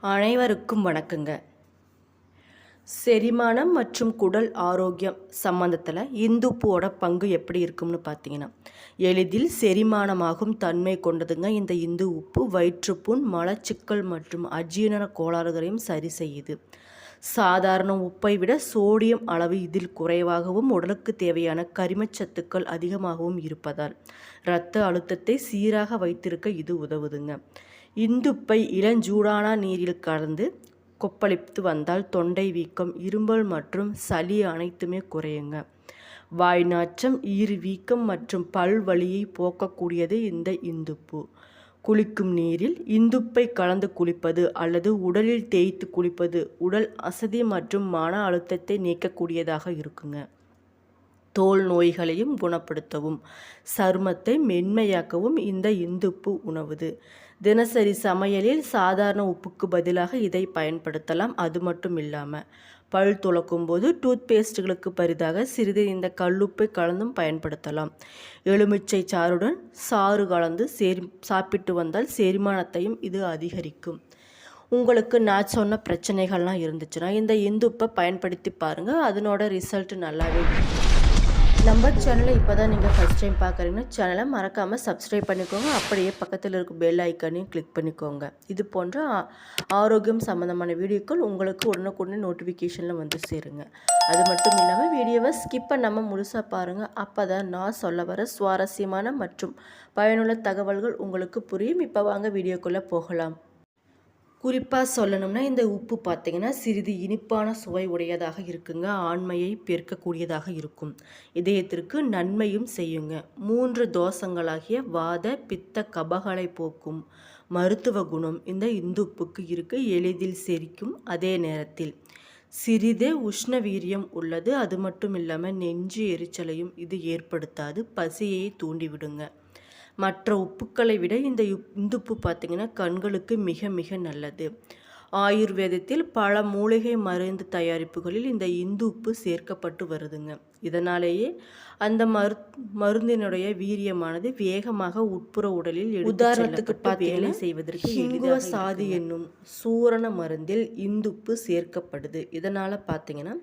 அனைவருக்கும் வணக்கங்க. செரிமானம் மற்றும் குடல் ஆரோக்கியம் சம்பந்தத்தில் இந்துப்போட பங்கு எப்படி இருக்கும்னு பார்த்தீங்கன்னா, எளிதில் செரிமானமாகும் தன்மை கொண்டதுங்க. இந்த இந்து உப்பு வயிற்றுப்புண், மலச்சிக்கல் மற்றும் அஜீரண கோளாறுகளையும் சரி செய்யுது. சாதாரண உப்பை விட சோடியம் அளவு இதில் குறைவாகவும் உடலுக்கு தேவையான கரிமச்சத்துக்கள் அதிகமாகவும் இருப்பதால் இரத்த அழுத்தத்தை சீராக வைத்திருக்க இது உதவுதுங்க. இந்துப்பை இளஞ்சூடான நீரில் கலந்து கொப்பளித்து வந்தால் தொண்டை வீக்கம், இருமல் மற்றும் சளி அனைத்துமே குறையுங்க. வாய் நாற்றம், ஈறு வீக்கம் மற்றும் பல் வலியை போக்கக்கூடியது இந்த இந்துப்பு. குளிக்கும் நீரில் இந்துப்பை கலந்து குளிப்பது அல்லது உடலில் தேய்த்து குளிப்பது உடல் அசதி மற்றும் மன அழுத்தத்தை நீக்கக்கூடியதாக இருக்குங்க. தோல் நோய்களையும் குணப்படுத்தவும் சருமத்தை மென்மையாக்கவும் இந்த இந்துப்பு உணவுது. தினசரி சமையலில் சாதாரண உப்புக்கு பதிலாக இதை பயன்படுத்தலாம். அது மட்டும் இல்லாமல் பல் துலக்கும் போது டூத் பேஸ்ட்டுகளுக்கு பரிதாக சிறிது இந்த கல்லுப்பை கலந்தும் பயன்படுத்தலாம். எலுமிச்சை சாறுடன் சாறு கலந்து சாப்பிட்டு வந்தால் செரிமானத்தையும் இது அதிகரிக்கும். உங்களுக்கு நான் சொன்ன பிரச்சனைகள்லாம் இருந்துச்சுன்னா இந்த இந்துப்பை பயன்படுத்தி பாருங்கள். அதனோட ரிசல்ட் நல்லாவே இருக்கும். நம்ம சேனலை இப்போ தான் நீங்கள் ஃபஸ்ட் டைம் பார்க்குறீங்கன்னா சேனலை மறக்காமல் சப்ஸ்கிரைப் பண்ணிக்கோங்க. அப்படியே பக்கத்தில் இருக்க பெல் ஐக்கானையும் கிளிக் பண்ணிக்கோங்க. இது போன்ற ஆரோக்கியம் சம்மந்தமான வீடியோக்கள் உங்களுக்கு உடனுக்குடனே நோட்டிஃபிகேஷனில் வந்து சேருங்க. அது மட்டும் இல்லாமல் வீடியோவை ஸ்கிப் பண்ணாமல் முழுசாக பாருங்கள். அப்போ தான் நான் சொல்ல வர சுவாரஸ்யமான மற்றும் பயனுள்ள தகவல்கள் உங்களுக்கு புரியும். இப்போ வாங்க வீடியோக்குள்ளே போகலாம். குறிப்பாக சொல்லணும்னா இந்த உப்பு பார்த்திங்கன்னா சிறிது இனிப்பான சுவை உடையதாக இருக்குங்க. ஆண்மையை பெருக்கக்கூடியதாக இருக்கும். இதயத்திற்கு நன்மையும் செய்யுங்க. 3 தோஷங்களாகிய வாத, பித்த, கபகளை போக்கும் மருத்துவ குணம் இந்த இந்துப்புக்கு இருக்குது. எளிதில் செரிக்கும். அதே நேரத்தில் சிறிதே உஷ்ண வீரியம் உள்ளது. அது மட்டும் இல்லாமல் நெஞ்சு எரிச்சலையும் இது ஏற்படுத்தாது. பசியை தூண்டிவிடுங்க. மற்ற உப்புக்களை விட இந்த இந்துப்பு பார்த்திங்கன்னா கண்களுக்கு மிக மிக நல்லது. ஆயுர்வேதத்தில் பல மூலிகை மருந்து தயாரிப்புகளில் இந்த இந்து உப்பு சேர்க்கப்பட்டு வருதுங்க. இதனாலேயே அந்த மருந்தினுடைய வீரியமானது வேகமாக உட்புற உடலில் உதாரணத்துக்கு வேலை செய்வதற்கு இங்குவ சாதி என்னும் சூரண மருந்தில் இந்துப்பு சேர்க்கப்படுது. இதனால் பார்த்திங்கன்னா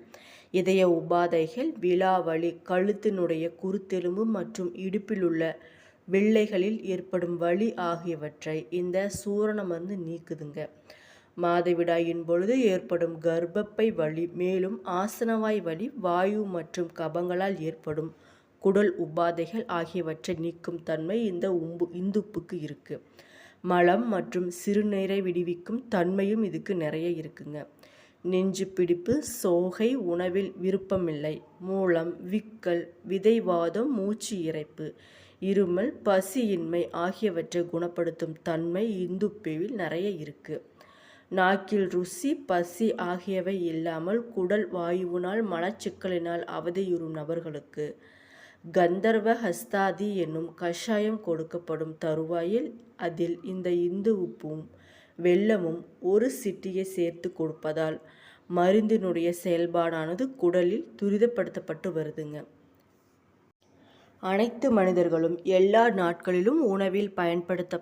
இதய உபாதைகள், விழாவலி, கழுத்தினுடைய குருத்தெலும்பு மற்றும் இடுப்பில் உள்ள வெள்ளைகளில் ஏற்படும் வலி ஆகியவற்றை இந்த சூரண மருந்து நீக்குதுங்க. மாதவிடாயின் பொழுது ஏற்படும் கர்ப்பப்பை வலி, மேலும் ஆசனவாய் வலி, வாயு மற்றும் கபங்களால் ஏற்படும் குடல் உபாதைகள் ஆகியவற்றை நீக்கும் தன்மை இந்த இந்துப்புக்கு இருக்குது. மலம் மற்றும் சிறுநீரை விடுவிக்கும் தன்மையும் இதுக்கு நிறைய இருக்குங்க. நெஞ்சு பிடிப்பு, சோகை, உணவில் விருப்பமில்லை, மூலம், விக்கல், விதைவாதம், மூச்சு இறைப்பு, இருமல், பசியின்மை ஆகியவற்றை குணப்படுத்தும் தன்மை இந்துப்புவில் நிறைய இருக்குது. நாக்கில் ருசி, பசி ஆகியவை இல்லாமல் குடல் வாயுவினால் மலச்சிக்கலினால் அவதியுறும் நபர்களுக்கு கந்தர்வ ஹஸ்தாதி என்னும் கஷாயம் கொடுக்கப்படும் தருவாயில் அதில் இந்த இந்து உப்பும் வெல்லமும் ஒரு சிட்டியை சேர்த்து கொடுப்பதால் மருந்தினுடைய செயல்பாடானது குடலில் துரிதப்படுத்தப்பட்டு வருதுங்க. அனைத்து மனிதர்களும் எல்லா நாட்களிலும் உணவில் பயன்படுத்த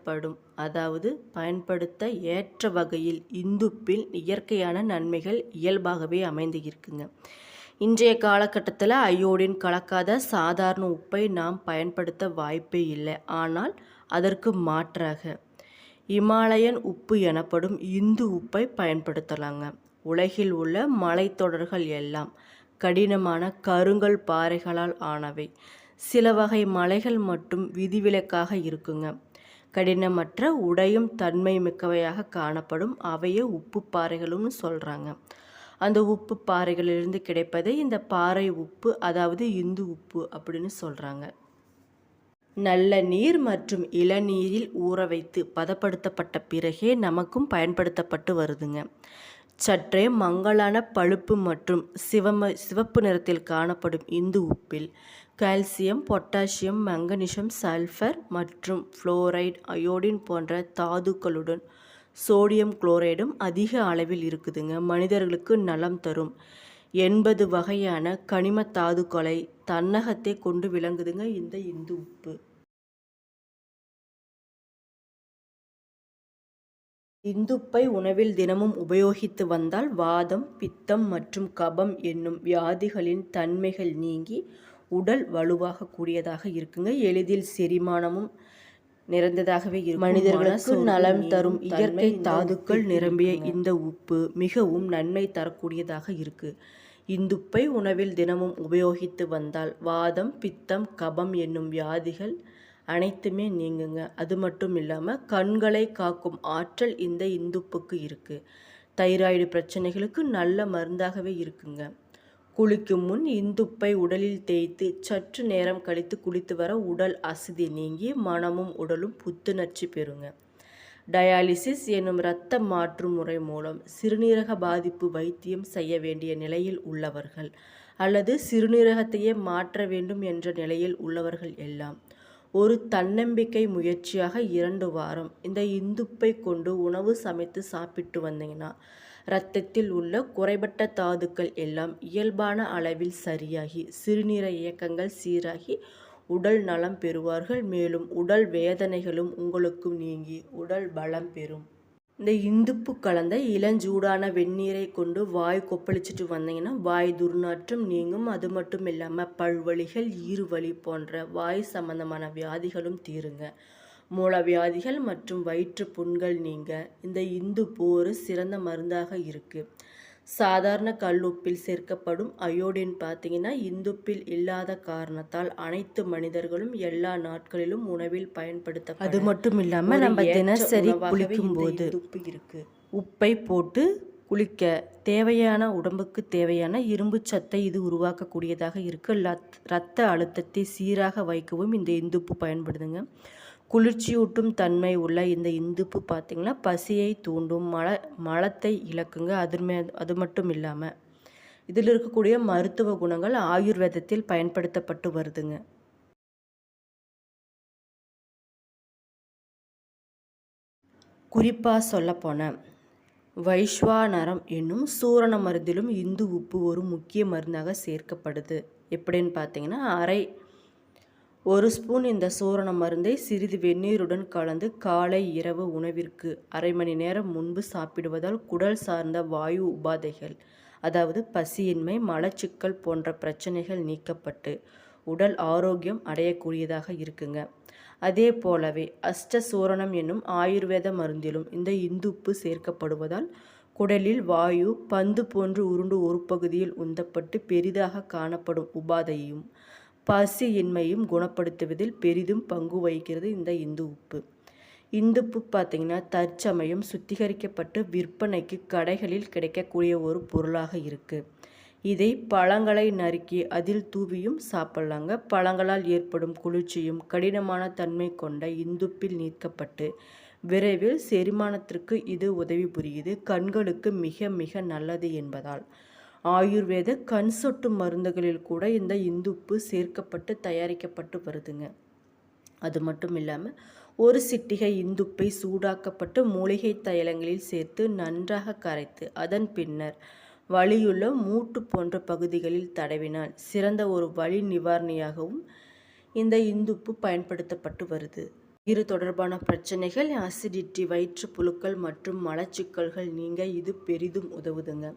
ஏற்ற வகையில் இந்துப்பில் இயற்கையான நன்மைகள் இயல்பாகவே அமைந்து இருக்குங்க. இன்றைய காலகட்டத்தில் அயோடின் கலக்காத சாதாரண உப்பை நாம் பயன்படுத்த வாய்ப்பே இல்லை. ஆனால் அதற்கு மாற்றாக இமாலயன் உப்பு எனப்படும் இந்து உப்பை பயன்படுத்தலாங்க. உலகில் உள்ள மலைத்தொடர்கள் எல்லாம் கடினமான கருங்கல் பாறைகளால் ஆனவை. சில வகை மலைகள் மட்டும் விதிவிலக்காக இருக்குங்க. கடினமற்ற உடையும் தன்மை மிக்கவையாக காணப்படும் அவையே உப்பு பாறைகளும்னு சொல்கிறாங்க. அந்த உப்பு பாறைகளிலிருந்து கிடைப்பதை இந்த பாறை உப்பு, அதாவது இந்து உப்பு அப்படின்னு சொல்கிறாங்க. நல்ல நீர் மற்றும் இளநீரில் ஊற வைத்து பதப்படுத்தப்பட்ட பிறகே நமக்கும் பயன்படுத்தப்பட்டு வருதுங்க. சற்றே மங்கலான பழுப்பு மற்றும் சிவப்பு நிறத்தில் காணப்படும் இந்து உப்பில் கால்சியம், பொட்டாசியம், மங்கனீசியம், சல்ஃபர் மற்றும் ஃப்ளோரைடு, அயோடின் போன்ற தாதுக்களுடன் சோடியம் குளோரைடும் அதிக அளவில் இருக்குதுங்க. மனிதர்களுக்கு நலம் தரும் 80 வகையான கனிம தாதுக்களை தன்னகத்தை கொண்டு விளங்குதுங்க இந்த இந்து உப்பு. இந்துப்பை உணவில் தினமும் உபயோகித்து வந்தால் வாதம், பித்தம் மற்றும் கபம் என்னும் வியாதிகளின் தன்மைகள் நீங்கி உடல் வலுவாக கூடியதாக இருக்குங்க. எளிதில் செரிமானமும் நிறைந்ததாகவே இருக்கும். மனிதர்களுக்கு நலம் தரும் இயற்கை தாதுக்கள் நிரம்பிய இந்த உப்பு மிகவும் நன்மை தரக்கூடியதாக இருக்கு. இந்துப்பை உணவில் தினமும் உபயோகித்து வந்தால் வாதம், பித்தம், கபம் என்னும் வியாதிகள் அனைத்துமே நீங்குங்க. அது மட்டும் இல்லாமல் கண்களை காக்கும் ஆற்றல் இந்த இந்துப்புக்கு இருக்குது. தைராய்டு பிரச்சனைகளுக்கு நல்ல மருந்தாகவே இருக்குங்க. குளிக்கும் முன் இந்துப்பை உடலில் தேய்த்து சற்று நேரம் கழித்து குளித்து வர உடல் அசதி நீங்கி மனமும் உடலும் புத்துணர்ச்சி பெறுங்க. டயாலிசிஸ் எனும் இரத்த மாற்று முறை மூலம் சிறுநீரக பாதிப்பு வைத்தியம் செய்ய வேண்டிய நிலையில் உள்ளவர்கள் அல்லது சிறுநீரகத்தையே மாற்ற வேண்டும் என்ற நிலையில் உள்ளவர்கள் எல்லாம் ஒரு தன்னம்பிக்கை முயற்சியாக 2 வாரம் இந்த இந்துப்பை கொண்டு உணவு சமைத்து சாப்பிட்டு வந்தீங்கன்னா இரத்தத்தில் உள்ள குறைபட்ட தாதுக்கள் எல்லாம் இயல்பான அளவில் சரியாகி சிறுநீரக இயக்கங்கள் சீராகி உடல் நலம் பெறுவார்கள். மேலும் உடல் வேதனைகளும் உங்களுக்கு நீங்கி உடல் பலம் பெறும். இந்த இந்துப்பு கலந்த இளஞ்சூடான வெந்நீரை கொண்டு வாய் கொப்பளிச்சுட்டு வந்தீங்கன்னா வாய் துர்நாற்றம் நீங்கும். அது மட்டும் இல்லாமல் பல்வலிகள், ஈறுவலி போன்ற வாய் சம்பந்தமான வியாதிகளும் தீருங்க. மூலவியாதிகள் மற்றும் வயிற்று புண்கள் நீங்க இந்த இந்துப்பு ஒரு சிறந்த மருந்தாக இருக்குது. சாதாரண கல்லுப்பில் சேர்க்கப்படும் அயோடின் பார்த்தீங்கன்னா இந்துப்பில் இல்லாத காரணத்தால் அனைத்து மனிதர்களும் எல்லா நாட்களிலும் உணவில் பயன்படுத்த. அது மட்டும் இல்லாமல் நம்ம தினசரி குளிக்கும் போது உப்பு இருக்கு. உப்பை போட்டு குளிக்க தேவையான உடம்புக்கு தேவையான இரும்பு சத்தை இது உருவாக்கக்கூடியதாக இருக்கு. இரத்த அழுத்தத்தை சீராக வைக்கவும் இந்த இந்துப்பு பயன்படுதுங்க. குளிர்ச்சியூட்டும் தன்மை உள்ள இந்த இந்துப்பு பார்த்திங்கன்னா பசியை தூண்டும், மலத்தை இழக்குங்க. அது மட்டும் இல்லாமல் இதில் இருக்கக்கூடிய மருத்துவ குணங்கள் ஆயுர்வேதத்தில் பயன்படுத்தப்பட்டு வருதுங்க. குறிப்பாக சொல்லப்போன வைஸ்வானரம் என்னும் சூரண மருந்திலும் இந்து உப்பு ஒரு முக்கிய மருந்தாக சேர்க்கப்படுது. எப்படின்னு பார்த்தீங்கன்னா ஒரு ஸ்பூன் இந்த சூரண மருந்தை சிறிது வெந்நீருடன் கலந்து காலை இரவு உணவிற்கு அரை மணி நேரம் முன்பு சாப்பிடுவதால் குடல் சார்ந்த வாயு உபாதைகள் அதாவது பசியின்மை, மலச்சிக்கல் போன்ற பிரச்சனைகள் நீக்கப்பட்டு உடல் ஆரோக்கியம் அடையக்கூடியதாக இருக்குங்க. அதே போலவே அஷ்டசூரணம் என்னும் ஆயுர்வேத மருந்திலும் இந்த இந்துப்பு சேர்க்கப்படுவதால் குடலில் வாயு பந்து போன்று உருண்டு ஒரு பகுதியில் உந்தப்பட்டு பெரிதாக காணப்படும் உபாதையும் பசியின்மையும் குணப்படுத்துவதில் பெரிதும் பங்கு வகிக்கிறது இந்த இந்து உப்பு. இந்துப்பு பார்த்திங்கன்னா தற்சமயம் சுத்திகரிக்கப்பட்டு விற்பனைக்கு கடைகளில் கிடைக்கக்கூடிய ஒரு பொருளாக இருக்குது. இதை பழங்களை நறுக்கி அதில் தூவியும் சாப்பிட்லாங்க. பழங்களால் ஏற்படும் குளிர்ச்சியும் கடினமான தன்மை கொண்ட இந்துப்பில் நீக்கப்பட்டு விரைவில் செரிமானத்திற்கு இது உதவி புரியுது. கண்களுக்கு மிக மிக நல்லது என்பதால் ஆயுர்வேத கண் சொட்டு மருந்துகளில் கூட இந்த இந்துப்பு சேர்க்கப்பட்டு தயாரிக்கப்பட்டு வருதுங்க. அது மட்டும் இல்லாமல் ஒரு சிட்டிகை இந்துப்பை சூடாக்கப்பட்டு மூலிகை தைலங்களில் சேர்த்து நன்றாக கரைத்து அதன் பின்னர் வலியுள்ள மூட்டு போன்ற பகுதிகளில் தடவினால் சிறந்த ஒரு வலி நிவாரணியாகவும் இந்த இந்துப்பு பயன்படுத்தப்பட்டு வருது. இரு தொடர்பான பிரச்சனைகள், அசிடிட்டி, வயிற்று புழுக்கள் மற்றும் மலச்சிக்கல்கள் நீங்க இது பெரிதும் உதவுதுங்க.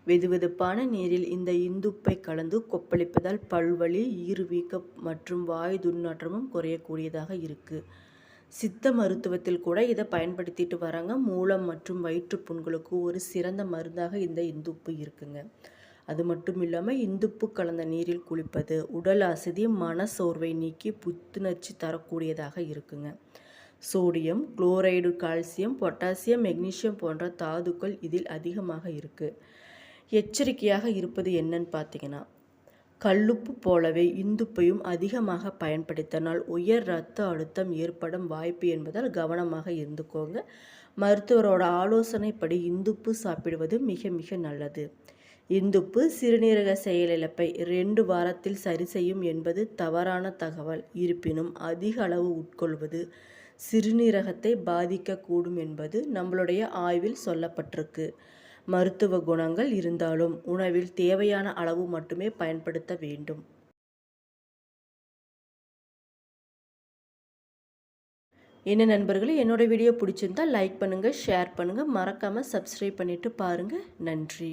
வெதுவெதுப்பான நீரில் இந்த இந்துப்பை கலந்து கொப்பளிப்பதால் பல்வலி, ஈறுவீக்கம் மற்றும் வாய் துர்நாற்றமும் குறையக்கூடியதாக இருக்குது. சித்த மருத்துவத்தில் கூட இதை பயன்படுத்திட்டு வராங்க. மூலம் மற்றும் வயிற்று புண்களுக்கு ஒரு சிறந்த மருந்தாக இந்த இந்துப்பு இருக்குங்க. அது மட்டும் இல்லாமல் இந்துப்பு கலந்த நீரில் குளிப்பது உடல் அசதி, மன சோர்வை நீக்கி புத்துணர்ச்சி தரக்கூடியதாக இருக்குங்க. Sodium, chloride, calcium, potassium, magnesium போன்ற தாதுக்கள் இதில் அதிகமாக இருக்குது. எச்சரிக்கையாக இருப்பது என்னன்னு பார்த்தீங்கன்னா கல்லுப்பு போலவே இந்துப்பையும் அதிகமாக பயன்படுத்தினால் உயர் இரத்த அழுத்தம் ஏற்படும் வாய்ப்பு என்பதால் கவனமாக இருந்துக்கோங்க. மருத்துவரோட ஆலோசனைப்படி இந்துப்பு சாப்பிடுவது மிக மிக நல்லது. இந்துப்பு சிறுநீரக செயலிழப்பை 2 வாரத்தில் சரி செய்யும் என்பது தவறான தகவல். இருப்பினும் அதிக அளவு உட்கொள்வது சிறுநீரகத்தை பாதிக்கக்கூடும் என்பது நம்மளுடைய ஆய்வில் சொல்லப்பட்டிருக்கு. மருத்துவ குணங்கள் இருந்தாலும் உணவில் தேவையான அளவு மட்டுமே பயன்படுத்த வேண்டும். என்ன நண்பர்களே, என்னோடய வீடியோ பிடிச்சிருந்தால் லைக் பண்ணுங்கள், ஷேர் பண்ணுங்கள், மறக்காமல் சப்ஸ்கிரைப் பண்ணிவிட்டு பாருங்கள். நன்றி.